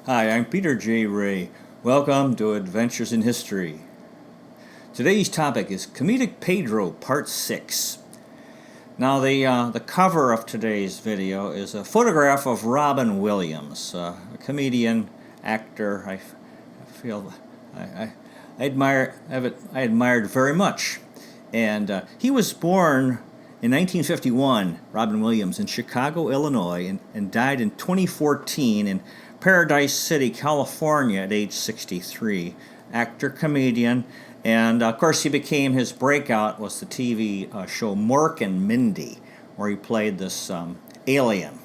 Hi, I'm Peter J. Ray. Welcome to Adventures in History. Today's topic is Comedic Pedro, Part 6. Now, the cover of today's video is a photograph of Robin Williams, a comedian, actor. I feel I admired very much. And he was born in 1951, Robin Williams, in Chicago, Illinois, and died in 2014 in Paradise City, California at age 63. Actor, comedian, and of course his breakout was the TV show Mork and Mindy, where he played this alien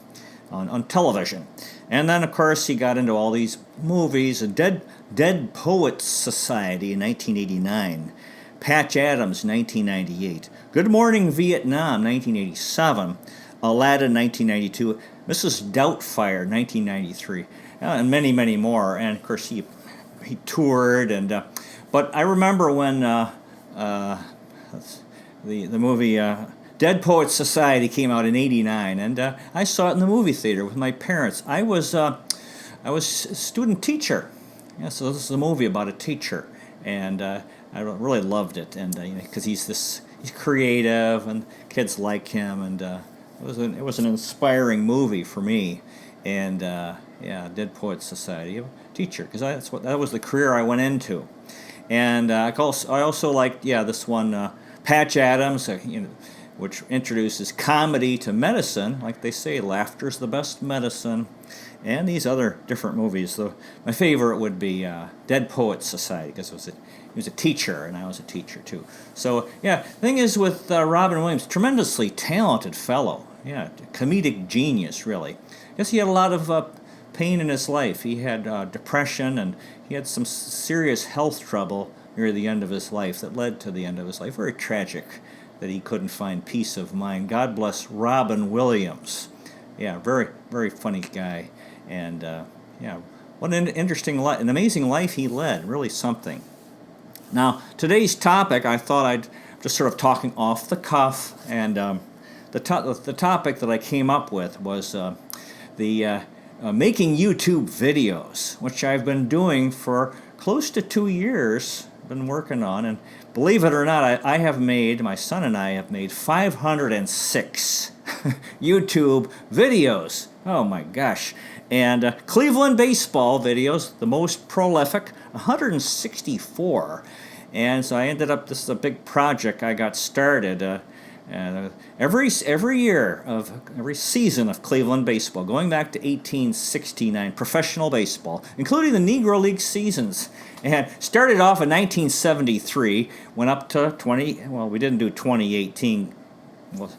on television. And then of course he got into all these movies, Dead Poets Society in 1989, Patch Adams 1998, Good Morning Vietnam 1987, Aladdin 1992, Mrs. Doubtfire 1993, and many, many more. And of course he toured, and but I remember when the movie Dead Poets Society came out in '89, and I saw it in the movie theater with my parents. I was a student teacher, yeah, so this is a movie about a teacher, and I really loved it, and because he's creative, and kids like him, and it was an inspiring movie for me, and Dead Poets Society, a teacher, because that was the career I went into, and I also liked this one, Patch Adams, which introduces comedy to medicine, like they say, laughter's the best medicine, and these other different movies. So my favorite would be Dead Poets Society, because he was a teacher, and I was a teacher too. So the thing is with Robin Williams, tremendously talented fellow, comedic genius, really. I guess he had a lot of pain in his life. He had depression, and he had some serious health trouble near the end of his life that led to the end of his life. Very tragic that he couldn't find peace of mind. God bless Robin Williams. Very, very funny guy. And what an interesting life, an amazing life he led. Really something. Now, today's topic, I thought I'd just sort of talking off the cuff, and the topic that I came up with was making YouTube videos, which I've been doing for close to 2 years. Been working on, and believe it or not, my son and I have made 506 YouTube videos. Oh my gosh. And Cleveland baseball videos, the most prolific, 164. And so I ended up, this is a big project I got started. Every season of Cleveland baseball, going back to 1869, professional baseball, including the Negro League seasons, and started off in 1973, went up to we didn't do 2018, the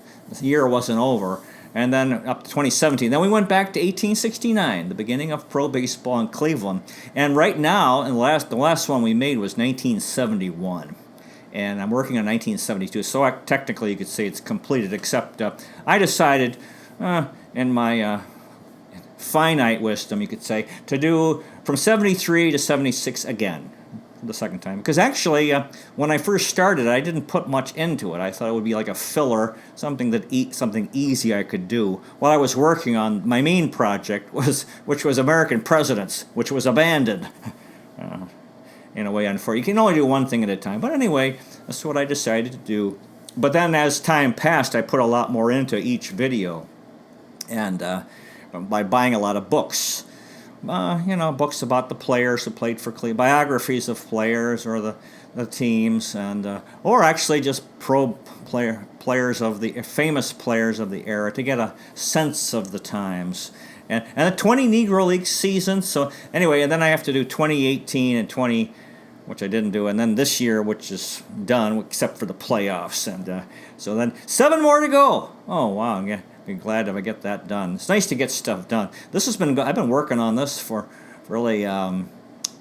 year wasn't over, and then up to 2017. Then we went back to 1869, the beginning of pro baseball in Cleveland, and right now, the last one we made was 1971. And I'm working on 1972, so technically you could say it's completed, except I decided, in my finite wisdom, you could say, to do from 73 to 76 again, the second time. Because actually, when I first started, I didn't put much into it. I thought it would be like a filler, something easy I could do, while I was working on my main project, which was American Presidents, which was abandoned. In a way, unfortunately. You can only do one thing at a time. But anyway, that's what I decided to do. But then as time passed, I put a lot more into each video. And by buying a lot of books. Books about the players who played for Cleveland, biographies of players or the teams, and or actually just players of the famous players of the era to get a sense of the times. And the 20 Negro League seasons. So anyway, and then I have to do 2018 and 20, which I didn't do, and then this year, which is done except for the playoffs, and so then 7 more to go. Oh wow, I'm be glad if I get that done. It's nice to get stuff done. I've been working on this for really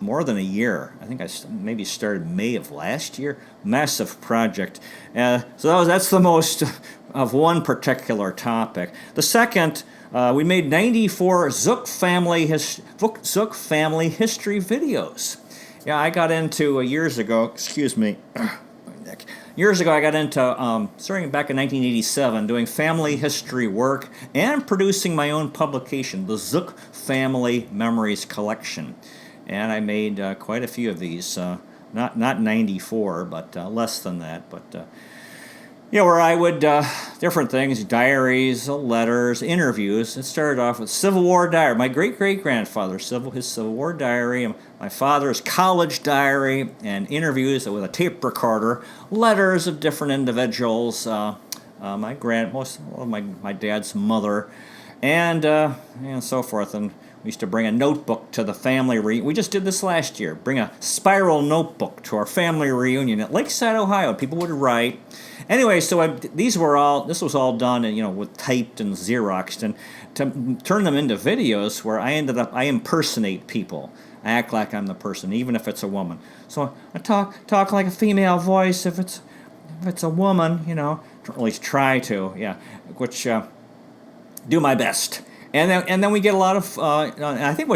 more than a year. I think I maybe started May of last year. Massive project. So that's the most of one particular topic. The second. We made 94 Zook family history videos. I got into years ago. Excuse me, my neck. years ago, I got into, starting back in 1987, doing family history work and producing my own publication, the Zook Family Memories Collection. And I made quite a few of these, not 94, but less than that. But where I would, different things, diaries, letters, interviews. It started off with Civil War diary. My great-great-grandfather, his Civil War diary, and my father's college diary, and interviews with a tape recorder, letters of different individuals, most of my dad's mother, and so forth. And we used to bring a notebook to the family reunion. We just did this last year. Bring a spiral notebook to our family reunion at Lakeside, Ohio. People would write. Anyway, so this was all done, with typed and Xeroxed, and to turn them into videos where I impersonate people. I act like I'm the person, even if it's a woman. So I talk like a female voice if it's a woman, or at least try to, which do my best. And then we get a lot of, I think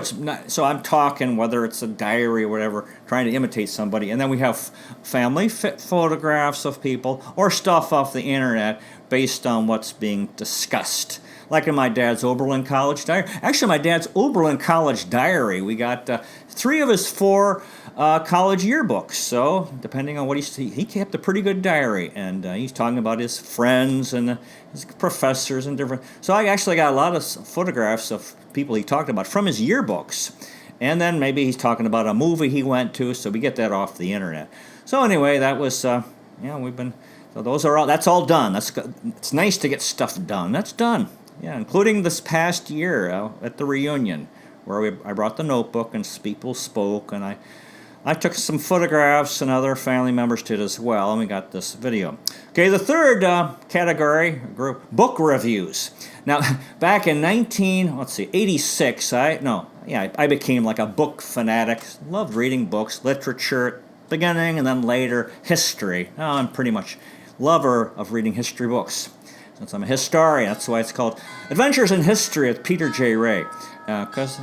so I'm talking, whether it's a diary or whatever, trying to imitate somebody. And then we have family photographs of people or stuff off the internet based on what's being discussed. Like in my dad's Oberlin College diary. Actually, my dad's Oberlin College diary, we got 3 of his 4 college yearbooks. So, depending on what he kept a pretty good diary. And he's talking about his friends and his professors and different. So, I actually got a lot of photographs of people he talked about from his yearbooks. And then maybe he's talking about a movie he went to, so we get that off the internet. So, anyway, that was, so that's all done. It's nice to get stuff done. That's done. Yeah, including this past year at the reunion, where I brought the notebook and people spoke, and I took some photographs, and other family members did as well, and we got this video. Okay, the third category group, book reviews. Now, back in 86, I became like a book fanatic. Loved reading books, literature at the beginning, and then later history. Now I'm pretty much lover of reading history books. Since I'm a historian, that's why it's called Adventures in History with Peter J. Ray. Because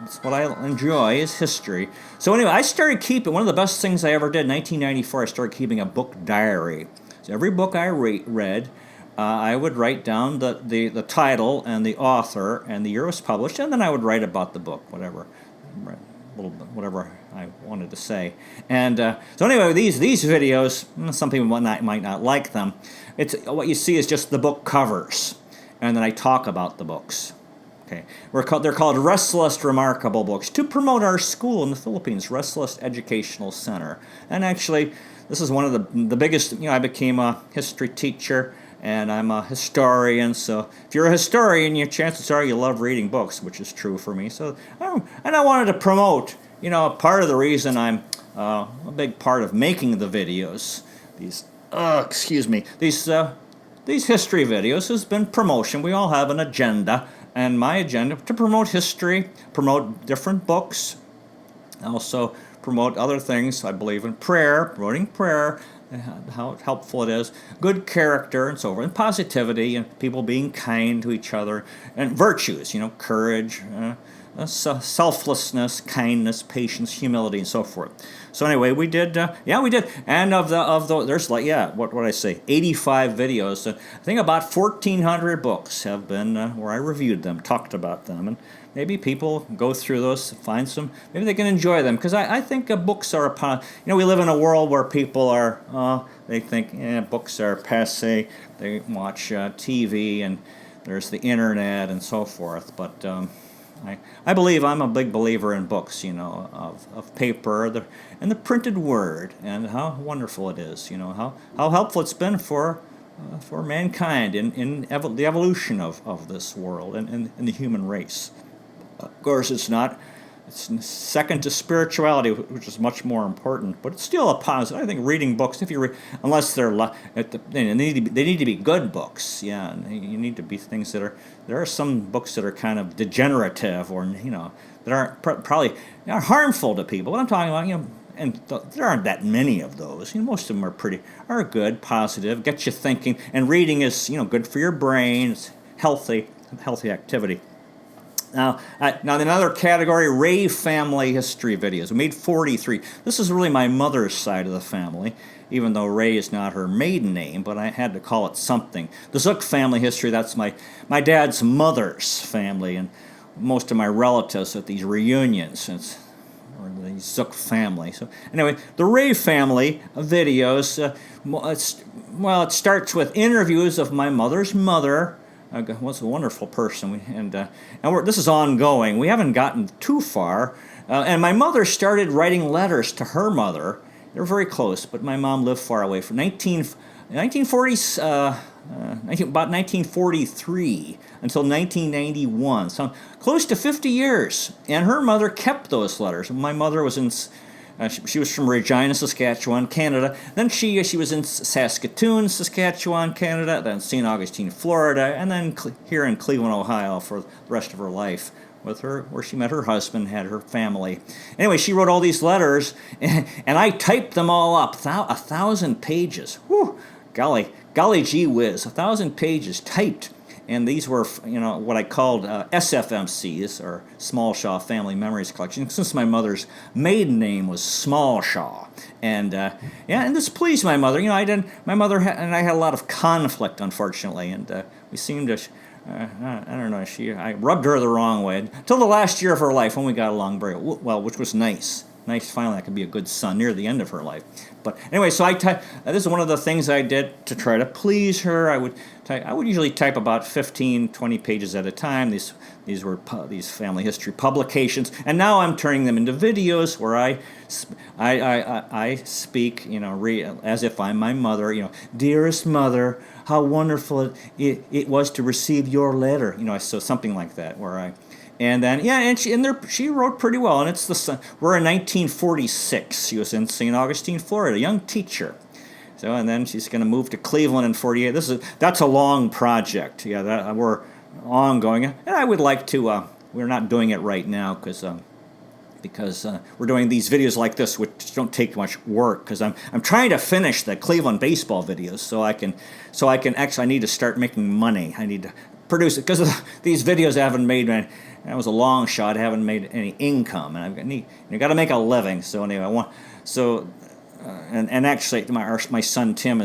it's what I enjoy is history. So anyway, I started keeping, one of the best things I ever did in 1994, I started keeping a book diary. So every book I read, I would write down the title and the author and the year it was published, and then I would write about the book, whatever I wanted to say. And so anyway, these videos, some people might not like them. It's what you see is just the book covers, and then I talk about the books. Okay, they're called Restless Remarkable Books to promote our school in the Philippines, Restless Educational Center. And actually, this is one of the biggest. I became a history teacher, and I'm a historian. So if you're a historian, your chances are you love reading books, which is true for me. So and I wanted to promote. Part of the reason I'm a big part of making the videos, these history videos has been promotion. We all have an agenda, and my agenda to promote history, promote different books, also promote other things. I believe in prayer, promoting prayer, how helpful it is, good character and so forth, and positivity, and people being kind to each other, and virtues, courage, selflessness, kindness, patience, humility, and so forth. So anyway, we did. And there's what I say, 85 videos. I think about 1,400 books have been where I reviewed them, talked about them, and maybe people go through those, find some, maybe they can enjoy them, because I think books are we live in a world where people are, they think books are passé. They watch TV, and there's the internet and so forth, but I believe I'm a big believer in books, of paper and the printed word, and how wonderful it is, how helpful it's been for mankind in the evolution of this world and the human race. Of course, it's second to spirituality, which is much more important, but it's still a positive. I think reading books, if you read, unless they need to be good books. Yeah, and you need to be things there are some books that are kind of degenerative, or that aren't probably harmful to people. But I'm talking about and there aren't that many of those. Most of them are good, positive, get you thinking. And reading is good for your brain. It's healthy activity. Now another category, Ray family history videos. We made 43. This is really my mother's side of the family, even though Ray is not her maiden name, but I had to call it something. The Zook family history, that's my dad's mother's family, and most of my relatives at these reunions. Or the Zook family. So anyway, the Ray family videos, it starts with interviews of my mother's mother, was a wonderful person, this is ongoing. We haven't gotten too far, and my mother started writing letters to her mother. They're very close, but my mom lived far away. From 1940s, about 1943 until 1991, so close to 50 years. And her mother kept those letters. My mother was in. She was from Regina, Saskatchewan, Canada. Then she was in Saskatoon, Saskatchewan, Canada. Then St. Augustine, Florida, and then here in Cleveland, Ohio, for the rest of her life, with her, where she met her husband, had her family. Anyway, she wrote all these letters, and I typed them all up. 1,000 pages. Whew, golly gee whiz, 1,000 pages typed. And these were, what I called SFMCs, or Small Shaw Family Memories Collection, since my mother's maiden name was Small Shaw. And and this pleased my mother. My mother and I had a lot of conflict, unfortunately, and we seemed to. I don't know. I rubbed her the wrong way until the last year of her life, when we got along very well, which was nice. Nice, finally, I could be a good son near the end of her life. But anyway, so this is one of the things I did to try to please her. I would usually type about 15, 20 pages at a time. These were these family history publications, and now I'm turning them into videos where I speak, as if I'm my mother. Dearest mother, how wonderful it was to receive your letter. So something like that, where I. And then, she wrote pretty well. And we're in 1946. She was in St. Augustine, Florida, a young teacher. So, and then she's going to move to Cleveland in 48. That's a long project. Yeah, we're ongoing. And I would like to. We're not doing it right now because we're doing these videos like this, which don't take much work. Because I'm trying to finish the Cleveland baseball videos, so I can actually. I need to start making money. I need to produce it because these videos I haven't made. That was a long shot. I haven't made any income, and you got to make a living. So anyway, and actually, my son Tim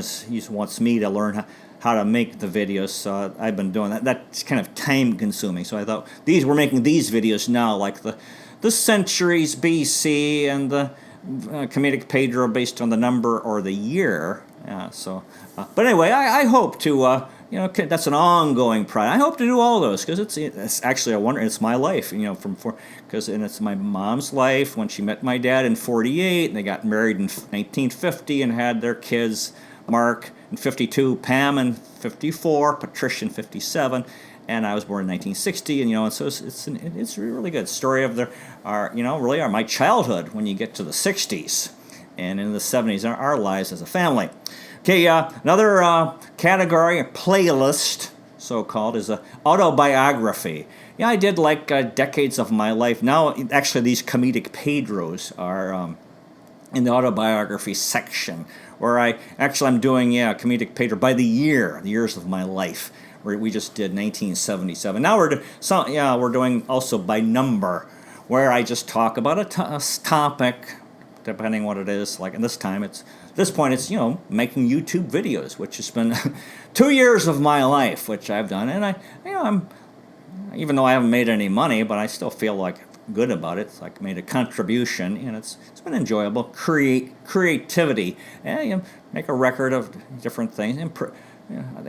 wants me to learn how to make the videos. So I've been doing that. That's kind of time consuming. So I thought we're making these videos now, like the centuries BC and the Comedic Pedro based on the number or the year. But anyway, I hope to. That's an ongoing project. I hope to do all those because it's actually a wonder. It's my life, because it's my mom's life when she met my dad in 48, and they got married in 1950 and had their kids, Mark in 52, Pam in 54, Patricia in 57, and I was born in 1960, and so it's a really good story of my childhood when you get to the 60s and in the 70s, our lives as a family. Okay, another category, a playlist, so-called, is a autobiography. Yeah, I did like decades of my life. Now, actually, these Comedic Pedros are in the autobiography section, where I'm doing, Comedic Pedro by the years of my life. We just did 1977. Now we're doing also by number, where I just talk about a topic, depending what it is. Like in this point it's making YouTube videos, which has been 2 years of my life, which I've done, and I'm even though I haven't made any money, but I still feel like good about it. It's like made a contribution, and it's been enjoyable. Creativity, and make a record of different things. I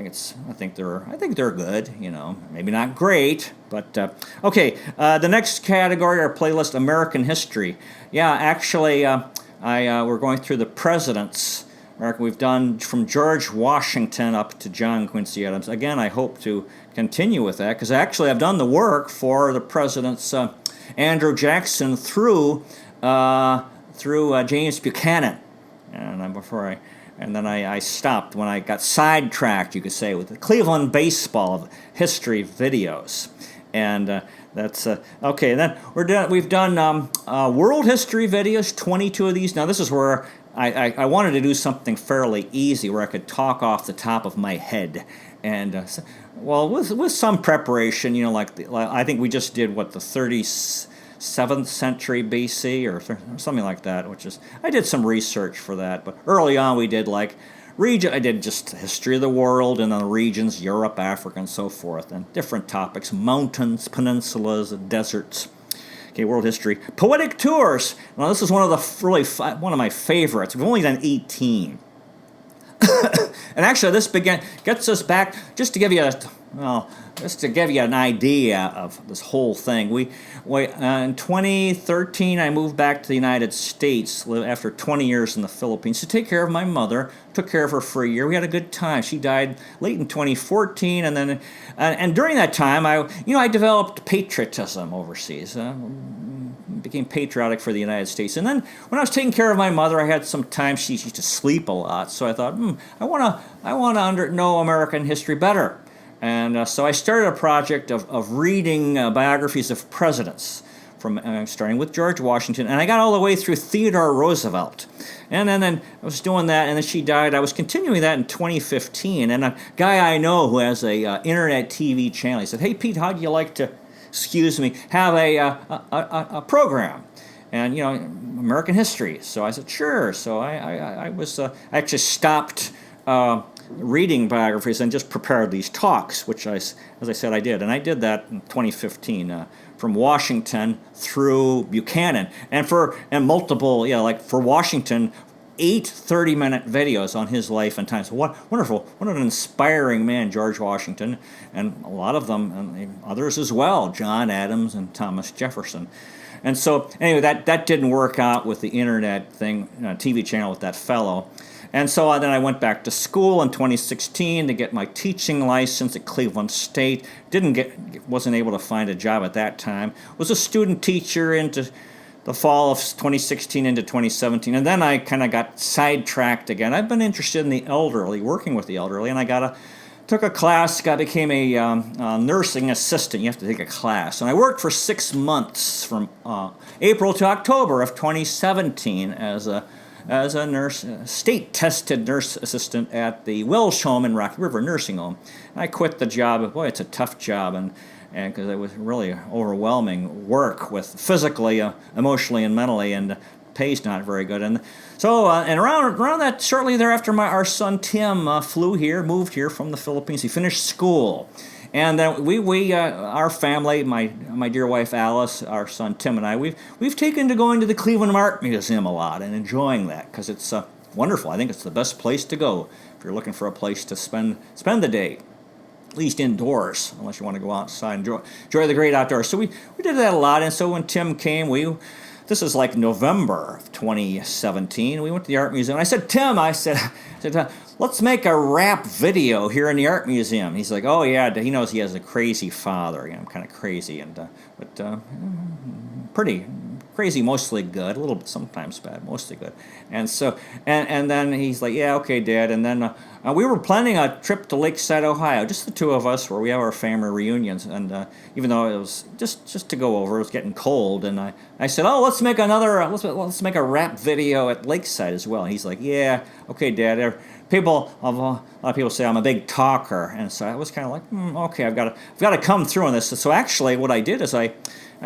think they're good. Maybe not great, but okay. The next category, our playlist, American history. Yeah, actually, we're going through the presidents. We've done from George Washington up to John Quincy Adams. Again, I hope to continue with that because actually I've done the work for the presidents Andrew Jackson through James Buchanan, and then I stopped when I got sidetracked, you could say, with the Cleveland baseball history videos, and that's okay. And then we've done world history videos, 22 of these. Now this is where I wanted to do something fairly easy where I could talk off the top of my head, and well, with some preparation, I think we just did the 37th century BC or something like that, which is I did some research for that, but early on we did region. I did just history of the world and the regions, Europe, Africa, and so forth, and different topics: mountains, peninsulas, deserts. Okay, world history. Poetic tours. Now, this is one of one of my favorites. We've only done 18. And actually, this gets us back, just to give you an idea of this whole thing. In 2013, I moved back to the United States after 20 years in the Philippines to take care of my mother. Took care of her for a year. We had a good time. She died late in 2014, and then and during that time, I developed patriotism overseas. Became patriotic for the United States. And then when I was taking care of my mother, I had some time. She used to sleep a lot, so I thought, I want to know American history better. And so I started a project of reading biographies of presidents, from starting with George Washington, and I got all the way through Theodore Roosevelt. And then I was doing that, and then she died. I was continuing that in 2015, and a guy I know who has a internet TV channel, he said, "Hey, Pete, how'd you like to, have a program, and American history?" So I said, "Sure." So I actually stopped reading biographies and just prepared these talks, which as I said, I did, and I did that in 2015 from Washington through Buchanan, and multiple, for Washington, 8 30-minute videos on his life and times. So wonderful, what an inspiring man, George Washington, and a lot of them, and others as well, John Adams and Thomas Jefferson. And so, anyway, that didn't work out with the internet thing, TV channel with that fellow. And so then I went back to school in 2016 to get my teaching license at Cleveland State. Wasn't able to find a job at that time. Was a student teacher into the fall of 2016 into 2017, and then I kind of got sidetracked again. I've been interested in the elderly, working with the elderly, and I took a class, became a nursing assistant. You have to take a class. And I worked for 6 months from April to October of 2017 as a nurse, state-tested nurse assistant at the Welsh Home in Rocky River Nursing Home. I quit the job. Boy, it's a tough job, and because it was really overwhelming work with physically, emotionally, and mentally, and pay's not very good. And so, and around that, shortly thereafter, our son Tim moved here from the Philippines. He finished school. And then our family, my dear wife Alice, our son Tim, and I, we've taken to going to the Cleveland Art Museum a lot and enjoying that because it's wonderful. I think it's the best place to go if you're looking for a place to spend the day, at least indoors, unless you want to go outside and enjoy the great outdoors. So we did that a lot. And so when Tim came, this is like November of 2017. We went to the art museum. And I said, Tim, let's make a rap video here in the art museum. He's like, oh yeah, he knows he has a crazy father. I'm kind of crazy, but pretty crazy, mostly good, a little bit sometimes bad, mostly good. And so, and then he's like, yeah, okay, Dad. And then we were planning a trip to Lakeside, Ohio, just the two of us, where we have our family reunions. And even though it was just to go over, it was getting cold. And I said, oh, let's make let's make a rap video at Lakeside as well. And he's like, yeah, okay, Dad. A lot of people say I'm a big talker, and so I was kind of like, okay, I've got to come through on this. So actually, what I did is I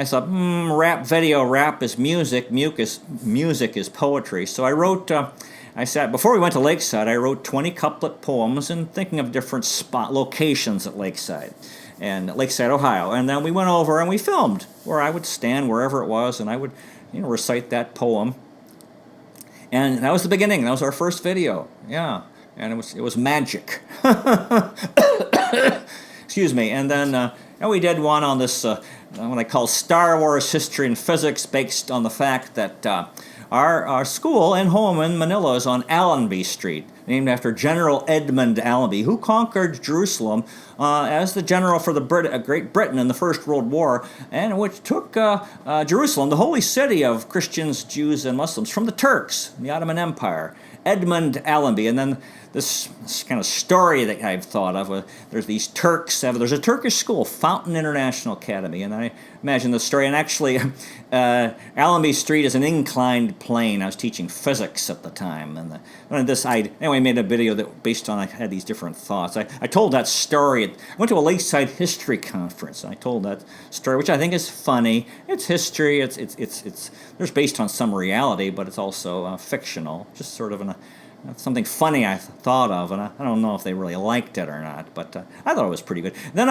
thought, rap video, rap is music, music is poetry. So I wrote, before we went to Lakeside, I wrote 20 couplet poems and thinking of different locations at Lakeside, Ohio. And then we went over and we filmed where I would stand wherever it was, and I would, recite that poem. And that was the beginning. That was our first video. Yeah. And it was magic. Excuse me. And then we did one on this, what I call Star Wars History and Physics, based on the fact that our school and home in Manila is on Allenby Street, named after General Edmund Allenby, who conquered Jerusalem as the general for Great Britain in the First World War, and which took Jerusalem, the holy city of Christians, Jews, and Muslims, from the Turks, the Ottoman Empire. Edmund Allenby. And then this kind of story that I've thought of, there's these Turks, there's a Turkish school, Fountain International Academy, and I imagine the story. And actually, Allenby Street is an inclined plane. I was teaching physics at the time, and I made a video that based on, I had these different thoughts. I told that story. I went to a Lakeside History Conference, and I told that story, which I think is funny. It's history. There's based on some reality, but it's also fictional, just sort of something funny I thought of, and I don't know if they really liked it or not, but I thought it was pretty good. Then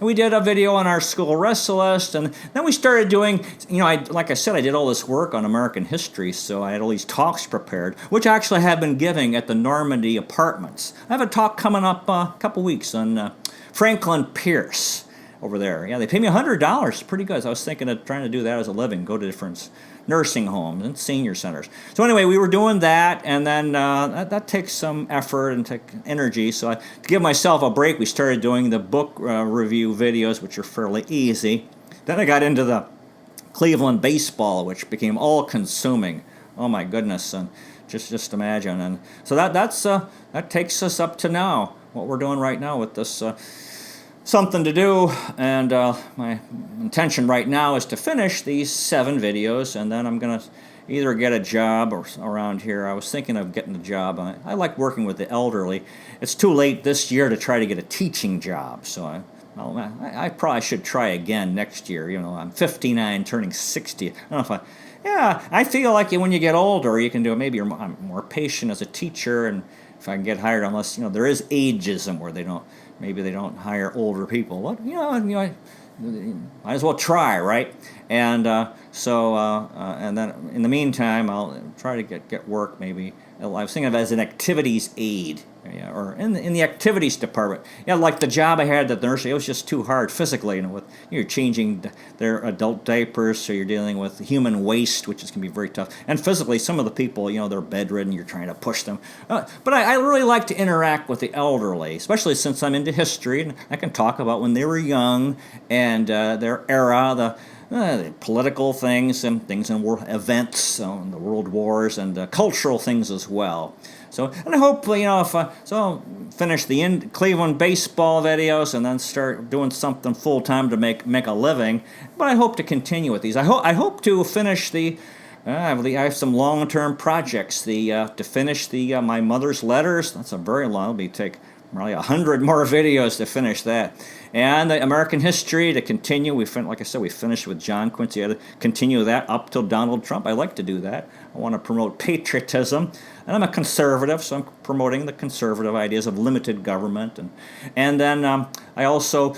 we did a video on our school wrestle list, and then we started doing, like I said, I did all this work on American history, so I had all these talks prepared, which I actually have been giving at the Normandy Apartments. I have a talk coming up a couple weeks on Franklin Pierce over there. Yeah, they pay me $100. Pretty good. So I was thinking of trying to do that as a living, go to different nursing homes and senior centers. So anyway, we were doing that, and then that takes some effort and energy. So to give myself a break, we started doing the book review videos, which are fairly easy. Then I got into the Cleveland baseball, which became all-consuming. Oh my goodness! And just imagine. And so that takes us up to now. What we're doing right now with this. Something to do, and my intention right now is to finish these 7 videos, and then I'm going to either get a job around here. I was thinking of getting a job. I like working with the elderly. It's too late this year to try to get a teaching job, so I probably should try again next year. I'm 59, turning 60. I don't know if I feel like when you get older, you can do it. Maybe I'm more patient as a teacher, and if I can get hired, unless, there is ageism where maybe they don't hire older people. What, might as well try, right? And and then in the meantime, I'll try to get work. Maybe I was thinking of it as an activities aide, or in the activities department. Like the job I had at the nursery, it was just too hard physically. You're changing their adult diapers, so you're dealing with human waste, which can be very tough. And physically, some of the people, they're bedridden. You're trying to push them. But I really like to interact with the elderly, especially since I'm into history, and I can talk about when they were young and their era, the political things and things in events, the world wars, and cultural things as well. So, and I hope, I'll finish the Cleveland baseball videos and then start doing something full-time to make a living. But I hope to continue with these. I hope to finish I have some long-term projects. To finish my mother's letters. That's a very long. It'll take probably 100 more videos to finish that. And the American history to continue. Like I said, we finished with John Quincy. I had to continue that up till Donald Trump. I like to do that. I want to promote patriotism. And I'm a conservative, so I'm promoting the conservative ideas of limited government. And then I've also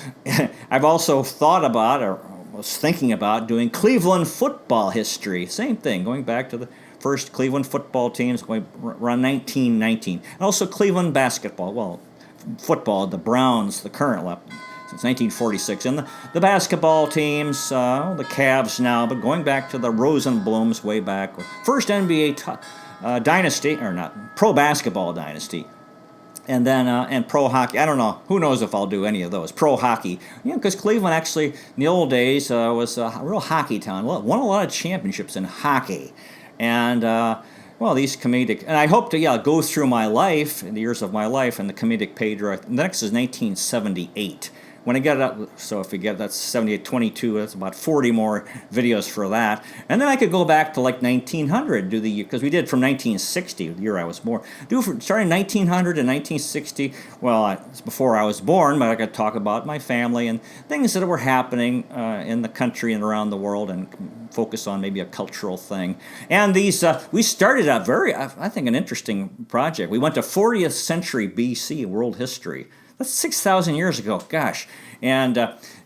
thought about, or was thinking about, doing Cleveland football history. Same thing, going back to the first Cleveland football teams, going around 1919. And also Cleveland basketball. Football, the Browns, the current since 1946, and the basketball teams, the Cavs now, but going back to the Rosenblums way back, first NBA dynasty, or not, pro basketball dynasty, and then and pro hockey. I don't know, who knows if I'll do any of those. Pro hockey, because Cleveland actually in the old days was a real hockey town. Won a lot of championships in hockey, and. These comedic, and I hope to go through my life, in the years of my life, and the comedic Pedro. The next is 1978. When I get it up, so if we get that's 78, 22, that's about 40 more videos for that. And then I could go back to like 1900, because we did from 1960, the year I was born. Starting 1900 to 1960, it's before I was born, but I could talk about my family and things that were happening in the country and around the world, and focus on maybe a cultural thing. And these, we started a I think, an interesting project. We went to 40th century BC, world history. That's 6,000 years ago, gosh. And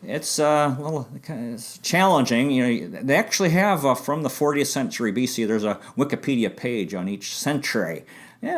it's it's challenging. They actually have, from the 40th century BC, there's a Wikipedia page on each century.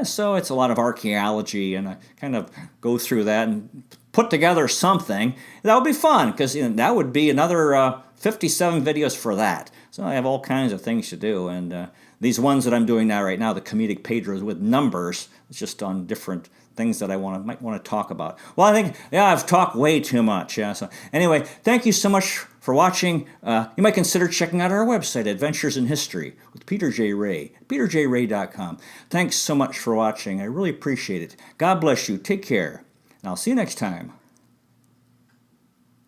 So it's a lot of archaeology, and I kind of go through that and put together something. That would be fun, because that would be another 57 videos for that. So I have all kinds of things to do, and these ones that I'm doing now, right now, the Comedic Pedros with numbers, it's just on different things that I might want to talk about. Well, I think, yeah, I've talked way too much. Yeah. So anyway, thank you so much for watching. You might consider checking out our website, Adventures in History with Peter J. Ray, peterjray.com. Thanks so much for watching. I really appreciate it. God bless you. Take care. And I'll see you next time.